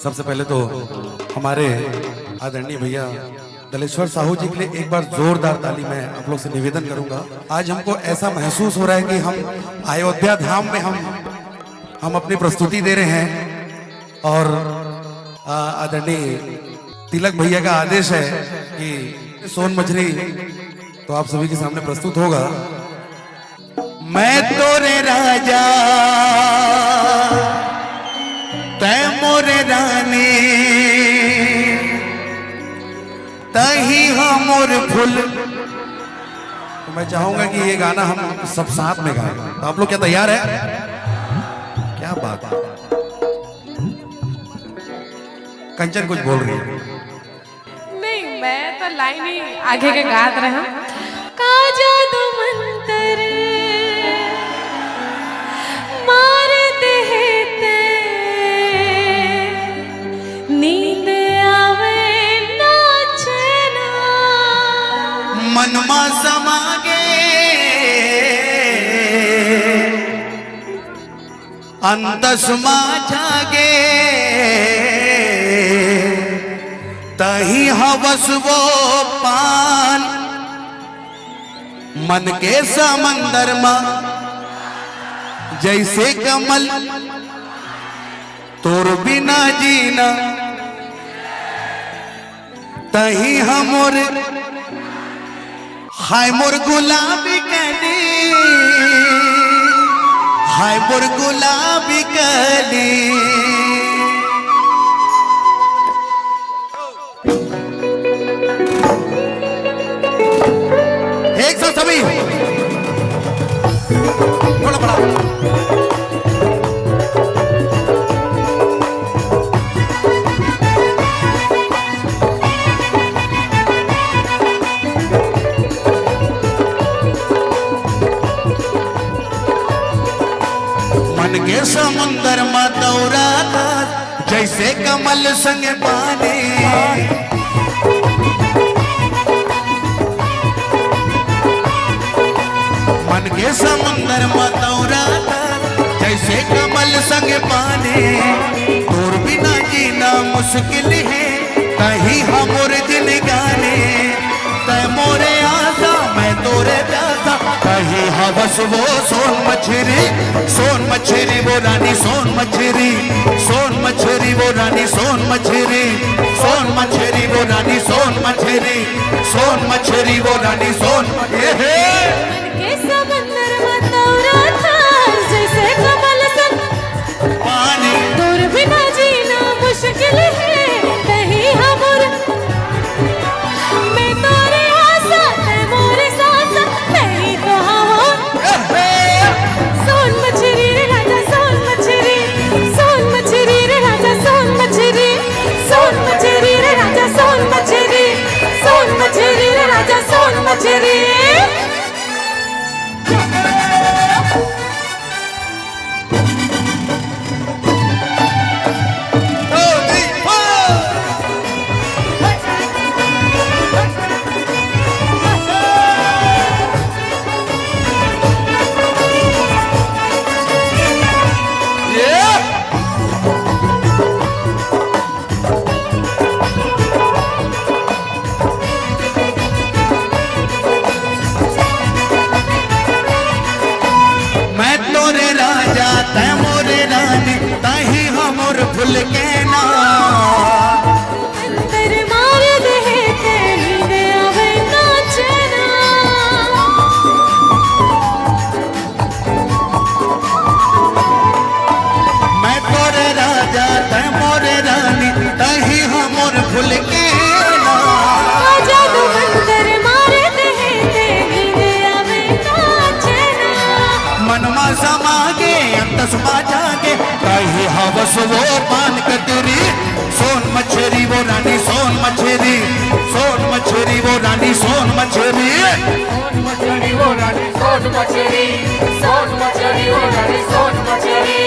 सबसे पहले तो हमारे आदरणीय भैया दलेश्वर साहू जी के लिए एक बार जोरदार ताली मैं आप लोग से निवेदन करूंगा। आज हमको ऐसा महसूस हो रहा है कि हम अयोध्या धाम में हम अपनी प्रस्तुति दे रहे हैं और आदरणीय तिलक भैया का आदेश है कि सोन मछली तो आप सभी के सामने प्रस्तुत होगा। मैं तोरे राजा तै मोरे रानी तही हमोर फूल। तो मैं चाहूंगा कि ये गाना हम सब साथ में गाएं। तो आप लोग क्या तैयार है? क्या बात है, कंचन कुछ बोल रही है? नहीं, मैं तो लाइन ही आगे के गात रहा। का जादू मंतर मार देते नींद आवे नाचना मनमा समागे अंतसमा जागे तही हवस वो पान मन के समंदर में जैसे कमल तोर बिना जीना तही हमोर हाय मोर गुलाबी कली हाय मोर गुलाबी कली। एक साथ सभी थोड़ा बड़ा मन के समुंदर में दौरा था जैसे कमल संग पानी। मन के समुंदर में दौरा था जैसे कमल संग पानी। तोर बिना जीना मुश्किल है कहीं हमोर दिन गाने तै मोरे आशा मैं तोरे प्यासा कहीं हवस वो सोन मछली वो रानी सोन मछली वो रानी सोन मछली वो रानी सोन मछली वो रानी सोन के समंदर में दौरा था जैसे कमल संग पानी। दूर बिना जीना मुश्किल है कहीं हमर मैं तोरे आशा तै मोरे सासा नहीं तो हवा सोन मछली रे राजा सोन मछली रे राजा सोन मछली रे राजा सोन मछली रे राजा सोन मछली। फूल के ना अंदर मार देते नींद आवे नाचना मैं तोरे राजा तै मोरे रानी तही हमोर फूल के ना जादू अंदर मार देते नींद आवे नाचना मनमा समागे अंतसमा जागे कहीं हवस वो पान कटरी सोन मछली वो रानी सोन मछली वो रानी सोन मछली वो रानी सोन मछली वो रानी सोन मछली।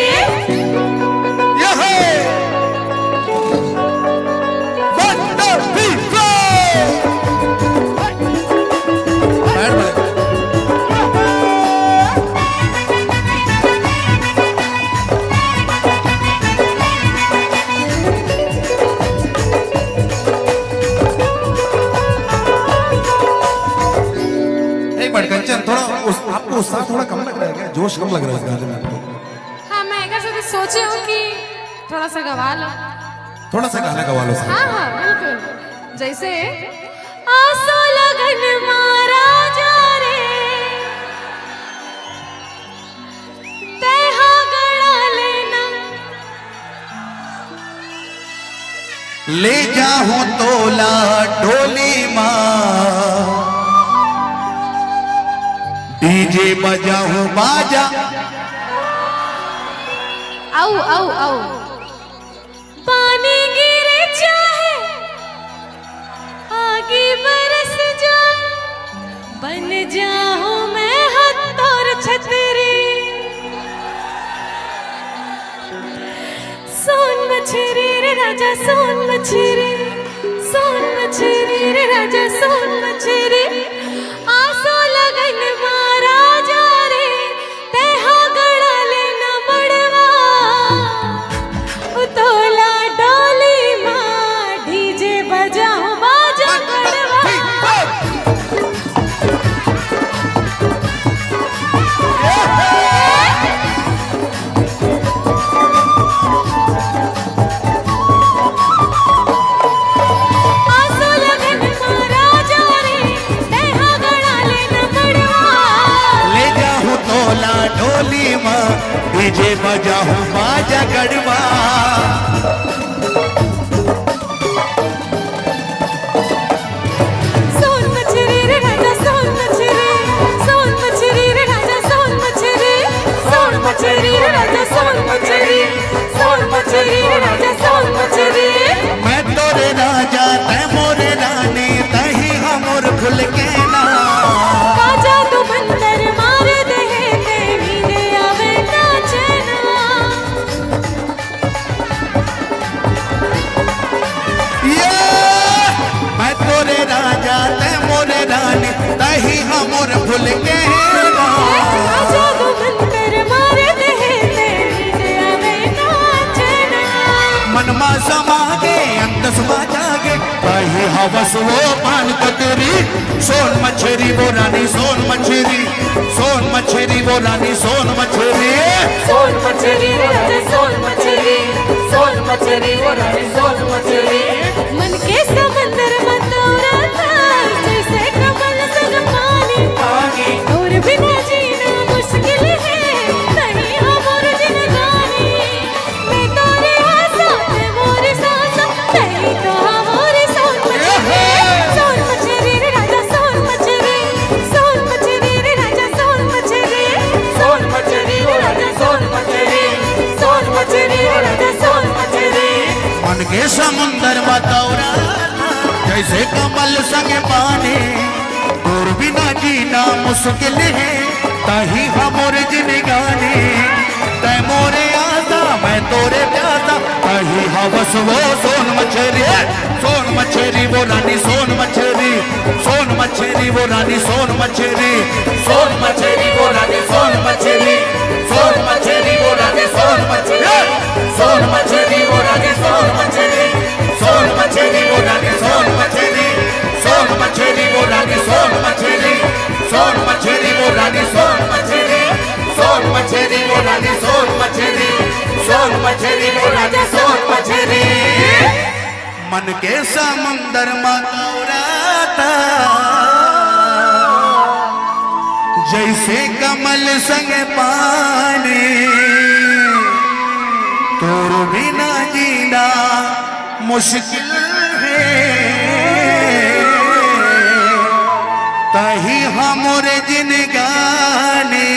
जोश कम लग रहा है इस गाने में आपको? हाँ मैं एक ऐसे सोची हूँ कि थोड़ा सा गवा लो। थोड़ा सा गाना गवा लो सर। हाँ हाँ बिल्कुल। जैसे आसो लगन मारा जा रे तेहा गड़ा लेना ले जाऊं तोला डोली माँ डीजे बजाऊं बाजा। आओ आओ आओ पानी गिरे चाहे आगे बरस जाए बन जाऊं मैं हाथ और छतरी सोन मछरी रे राजा सोन मछरी रे राजा सोन मछरी आसो लगन मारा जा रे तेहा गड़ा लेना बड़वा उतोला डोली माँ डीजे बजाऊं बाजा गड़वा। आसो लगन मारा जा रे तेहा गड़ा लेना बड़वा ले जाऊं तोला डोली माँ डीजे बजाऊं बाजा गड़वा। सोन मछरी रे राजा सोन मछरी रे राजा सोन मछरी रे राजा सोन मछरी रे राजा सोन मछरी। मैं तोरे राजा तै मोरे रानी तही हमर खुल के ना काजा तू मंतर मार दे ते नींदे आवे ना चैना ये मैं तोरे राजा तै मोरे रानी तही हमर खुल के ना काजा तू मंतर मार दे ते नींदे आवे ना चैना मनमा समागे अंतस जागे तही हवस वो पान कतरी। सोन मछरी वो रानी सोन मछरी वो रानी सोन मछरी। सोन मछरी रे राजा सोन मछरी वो रानी सोन मछरी। मन के समंदर मतौरा था जैसे कमल संग पानी और बिना जीना मुश्किल है नहीं हमर जिंदगानी मैं तोरे आसा मैं मोरे सासा नहीं तो हमरे सोन मछरी रे राजा सोन मछरी रे राजा सोन मछरी वो राजा सोन मछरी वो राजा सोन मछरी। मन के समुंदर मतौरा जैसे कमल संग पानी और बिना जीना मुश्किल है तही हमर जिंदगानी तै मोरे आसा मैं तोरे प्यासा तही हवस वो सोन मछरी वो रानी सोन मछरी वो रानी सोन मछरी वो रानी सोन मछरी वो रानी सोन मछरी वो रानी सोन मछरी वो रानी सोन मछरी वो रानी सोन मछरी वो रानी सोन मछरी वो रानी सोन मछरी वो रानी सोन मछरी। मन के समुंदर मतौराता जैसे कमल संग पानी तोर बिना जीना मुश्किल है तही हमरे जिनगानी